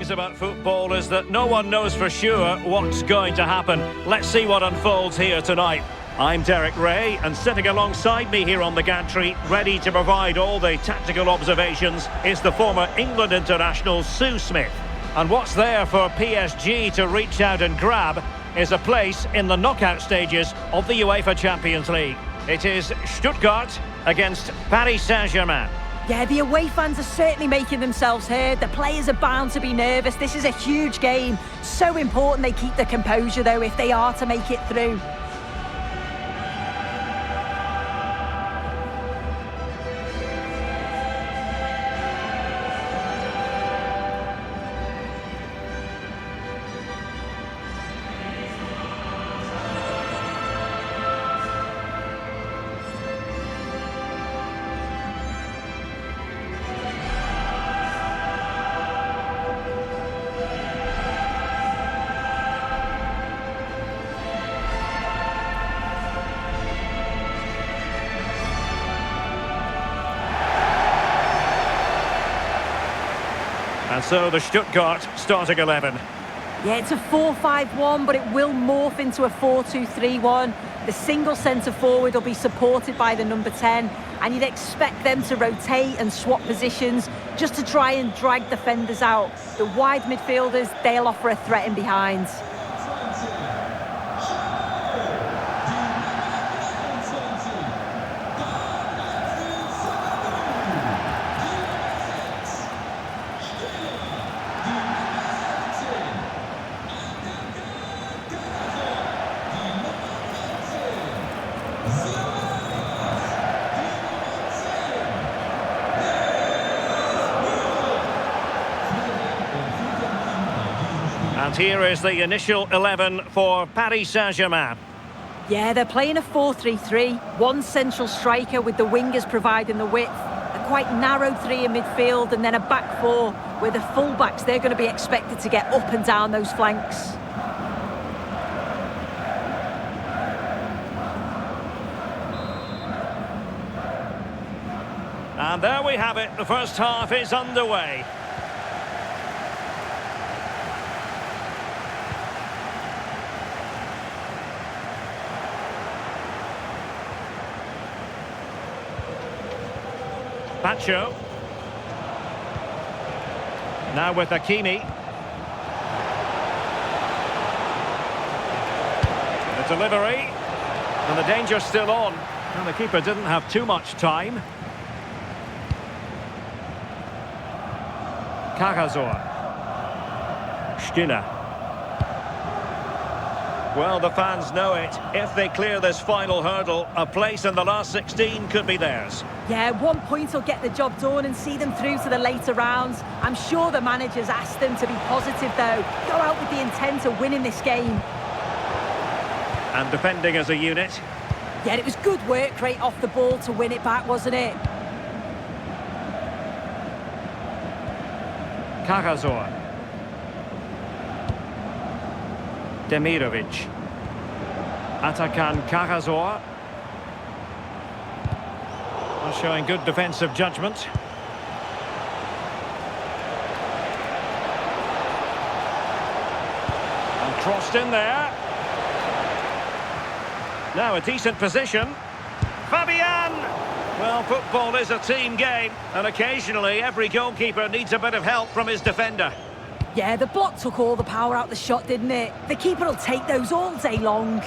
things about football is that no one knows for sure what's going to happen. Let's see what unfolds here tonight. I'm Derek Ray, and sitting alongside me here on the gantry, ready to provide all the tactical observations, is the former England international Sue Smith. And what's there for PSG to reach out and grab is a place in the knockout stages of the UEFA Champions League. It is Stuttgart against Paris Saint-Germain. Yeah, the away fans are certainly making themselves heard. The players are bound to be nervous. This is a huge game. So important they keep their composure, though, if they are to make it through. And so the Stuttgart starting 11. Yeah, it's a 4-5-1, but it will morph into a 4-2-3-1. The single centre-forward will be supported by the number 10, and you'd expect them to rotate and swap positions just to try and drag defenders out. The wide midfielders, they'll offer a threat in behind. And here is the initial 11 for Paris Saint-Germain. Yeah, they're playing a 4-3-3. One central striker with the wingers providing the width. A quite narrow three in midfield, and then a back four where the full-backs, they're going to be expected to get up and down those flanks. And there we have it. The first half is underway. Pacho. Now with Hakimi. The delivery. And the danger's still on. And the keeper didn't have too much time. Cagazor. Stiller. Well, the fans know it. If they clear this final hurdle, a place in the last 16 could be theirs. Yeah, 1 point will get the job done and see them through to the later rounds. I'm sure the manager's asked them to be positive, though. Go out with the intent of winning this game. And defending as a unit. Yeah, it was good work rate off the ball to win it back, wasn't it? Cagazor. Demirovic. Atakan Cagazor. Showing good defensive judgment. And crossed in there. Now a decent position. Fabian! Well, football is a team game, and occasionally every goalkeeper needs a bit of help from his defender. Yeah, the block took all the power out the shot, didn't it? The keeper will take those all day long.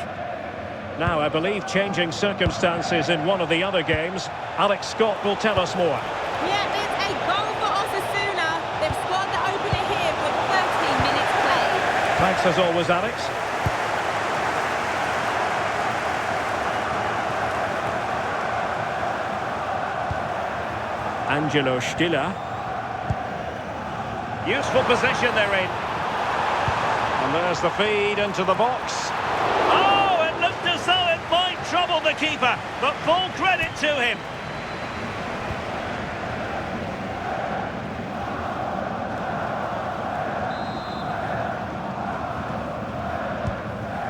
Now, I believe changing circumstances in one of the other games. Alex Scott will tell us more. Yeah, it's a goal for Osasuna. They've scored the opener here with 13 minutes played. Thanks as always, Alex. Angelo Stiller. Useful possession they're in. And there's the feed into the box. Oh, it looked as though it might trouble the keeper, but full credit to him.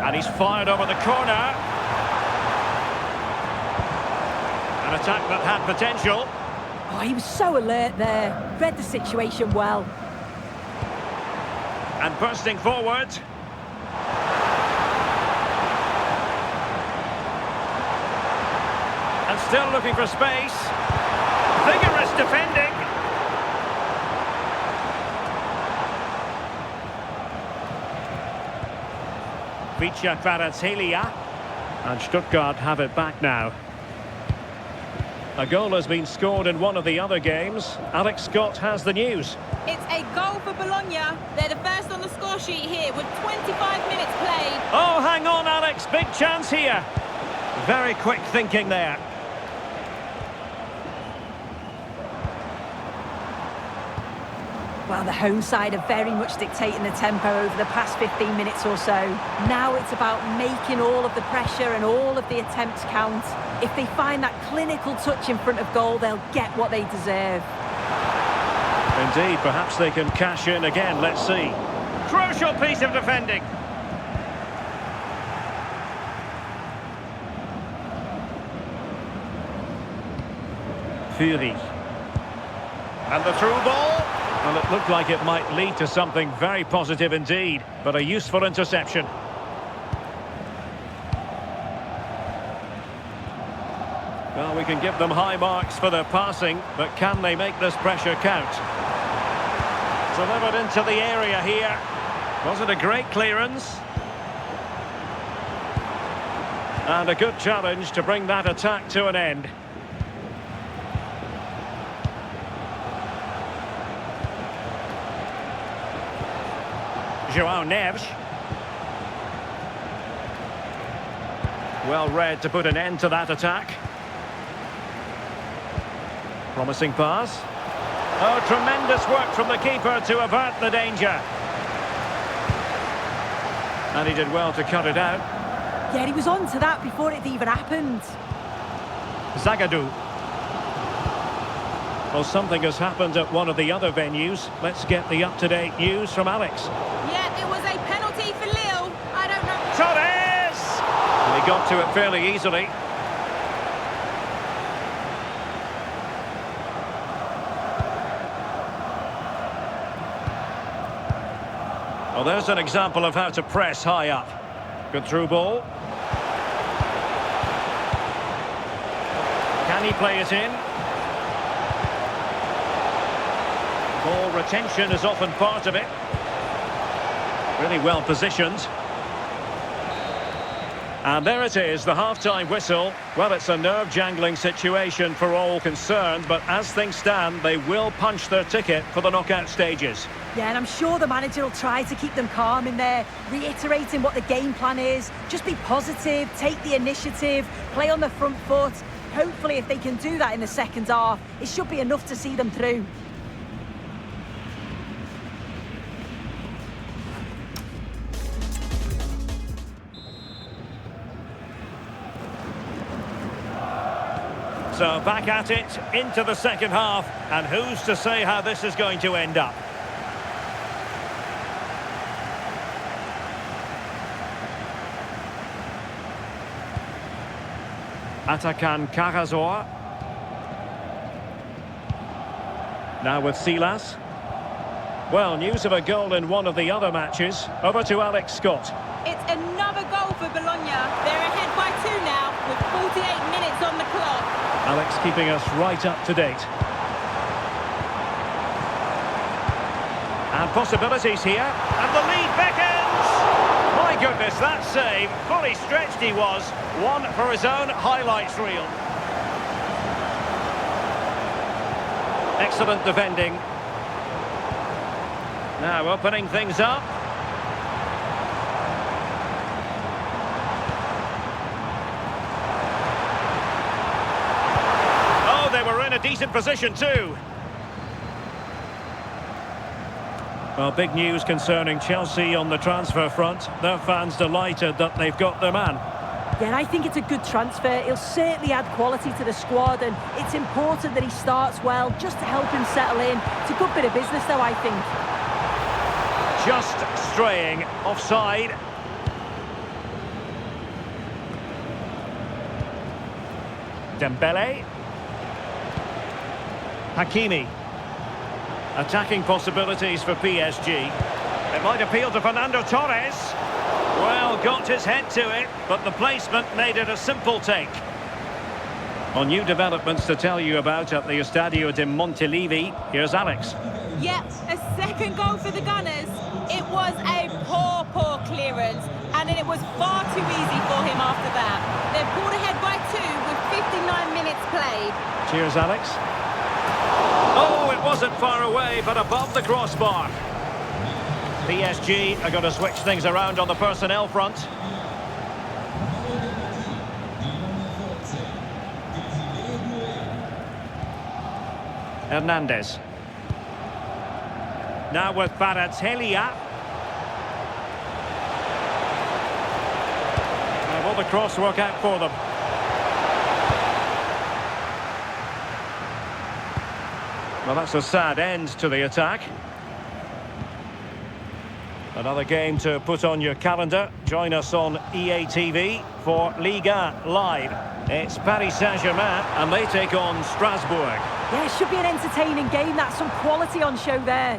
And he's fired over the corner. An attack that had potential. Oh, he was so alert there. Read the situation well. And bursting forward. And still looking for space. Vigorous defending. Vicha Kvaratskhelia. And Stuttgart have it back now. A goal has been scored in one of the other games. Alex Scott has the news. It's a goal for Bologna. They're the first on the score sheet here with 25 minutes played. Oh, hang on, Alex. Big chance here. Very quick thinking there. Well, the home side are very much dictating the tempo over the past 15 minutes or so. Now it's about making all of the pressure and all of the attempts count. If they find that clinical touch in front of goal, they'll get what they deserve. Indeed, perhaps they can cash in again. Let's see. Crucial piece of defending. Fury. And the through ball. Well, it looked like it might lead to something very positive indeed, but a useful interception. Well, we can give them high marks for their passing, but can they make this pressure count? Delivered into the area here. Wasn't a great clearance. And a good challenge to bring that attack to an end. João Neves. Well read to put an end to that attack. Promising pass. Oh, tremendous work from the keeper to avert the danger. And he did well to cut it out. Yeah, he was on to that before it even happened. Zagadou. Well, something has happened at one of the other venues. Let's get the up-to-date news from Alex. Yeah, it was a penalty for Lille. I don't know. Torres! And he got to it fairly easily. Well, there's an example of how to press high up. Good through ball. Can he play it in? Ball retention is often part of it. Really well positioned. And there it is, the half-time whistle. Well, it's a nerve-jangling situation for all concerned, but as things stand, they will punch their ticket for the knockout stages. Yeah, and I'm sure the manager will try to keep them calm in there, reiterating what the game plan is. Just be positive, take the initiative, play on the front foot. Hopefully, if they can do that in the second half, it should be enough to see them through. So back at it, into the second half, and who's to say how this is going to end up? Atakan Karazor. Now with Silas. Well, news of a goal in one of the other matches. Over to Alex Scott. It's another goal for Bologna. They're ahead by 2 now with 48 minutes on the clock. Alex keeping us right up to date. And possibilities here. And the lead beckons! My goodness, that save. Fully stretched he was. One for his own highlights reel. Excellent defending. Now opening things up. Oh, they were in a decent position too. Well, big news concerning Chelsea on the transfer front. Their fans delighted that they've got their man. Yeah, and I think it's a good transfer. He'll certainly add quality to the squad, and it's important that he starts well just to help him settle in. It's a good bit of business, though, I think. Just straying offside. Dembele. Hakimi. Attacking possibilities for PSG. It might appeal to Fernando Torres. Well, got his head to it, but the placement made it a simple take. On new developments to tell you about at the Estadio de Montilivi, here's Alex. Yep, a second goal for the Gunners. It was a poor clearance, and it was far too easy for him after that. They've pulled ahead by 2 with 59 minutes played. Cheers, Alex. Oh, it wasn't far away, but above the crossbar. PSG are going to switch things around on the personnel front. Hernandez. Now with Kvaratskhelia. Will the cross work out for them? Well, that's a sad end to the attack. Another game to put on your calendar. Join us on EA TV for Liga Live. It's Paris Saint-Germain and they take on Strasbourg. Yeah, it should be an entertaining game. That's some quality on show there.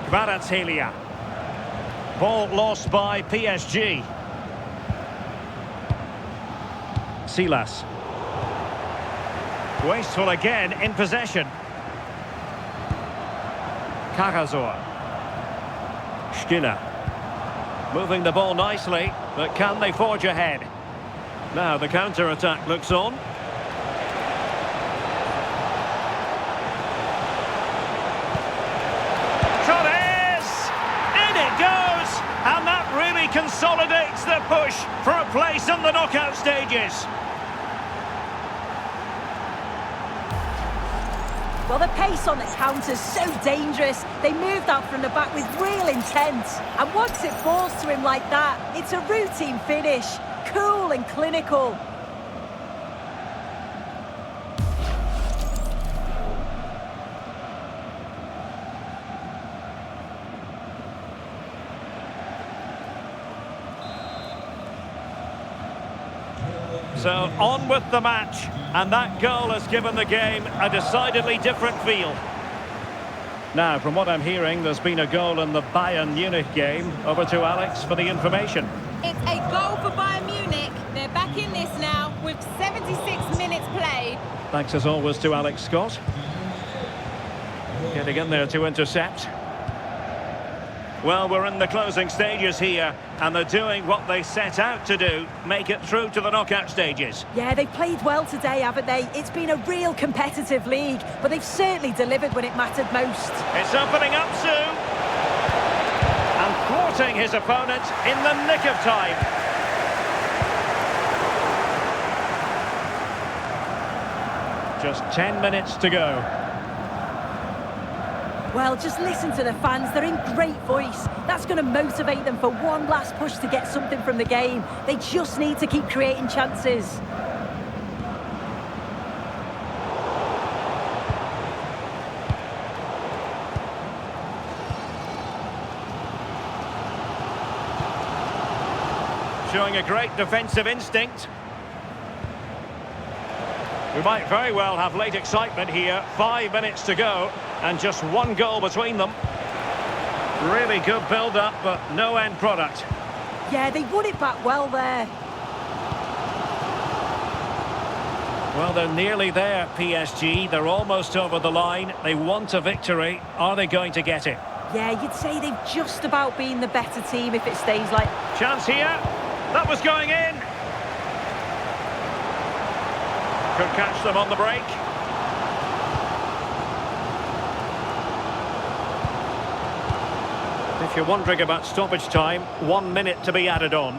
Kvaratskhelia. Ball lost by PSG. Silas. Wasteful again in possession. Cagazor. Stiller. Moving the ball nicely, but can they forge ahead? Now the counter-attack looks on. Torres! In it goes! And that really consolidates the push for a place in the knockout stages. Well, the pace on the counter's so dangerous. They moved out from the back with real intent. And once it falls to him like that, it's a routine finish. Cool and clinical. So on with the match, and that goal has given the game a decidedly different feel. Now, from what I'm hearing, there's been a goal in the Bayern Munich game. Over to Alex for the information. It's a goal for Bayern Munich. They're back in this now with 76 minutes played. Thanks as always to Alex Scott. Getting in there to intercept. Well, we're in the closing stages here, and they're doing what they set out to do, make it through to the knockout stages. Yeah, they've played well today, haven't they? It's been a real competitive league, but they've certainly delivered when it mattered most. It's opening up soon. And thwarting his opponent in the nick of time. Just 10 minutes to go. Well, just listen to the fans. They're in great voice. That's going to motivate them for one last push to get something from the game. They just need to keep creating chances. Showing a great defensive instinct. We might very well have late excitement here. 5 minutes to go and just one goal between them. Really good build-up, but no end product. Yeah, they won it back well there. Well, they're nearly there, PSG. They're almost over the line. They want a victory. Are they going to get it? Yeah, you'd say they've just about been the better team if it stays like... Chance here. That was going in. Could catch them on the break. If you're wondering about stoppage time, 1 minute to be added on.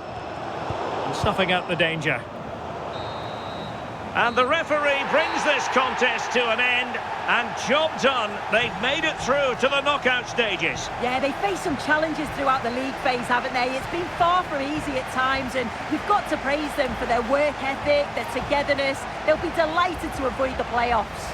And snuffing out the danger. And the referee brings this contest to an end. And job done. They've made it through to the knockout stages. Yeah, they faced some challenges throughout the league phase, haven't they? It's been far from easy at times, and you've got to praise them for their work ethic, their togetherness. They'll be delighted to avoid the playoffs.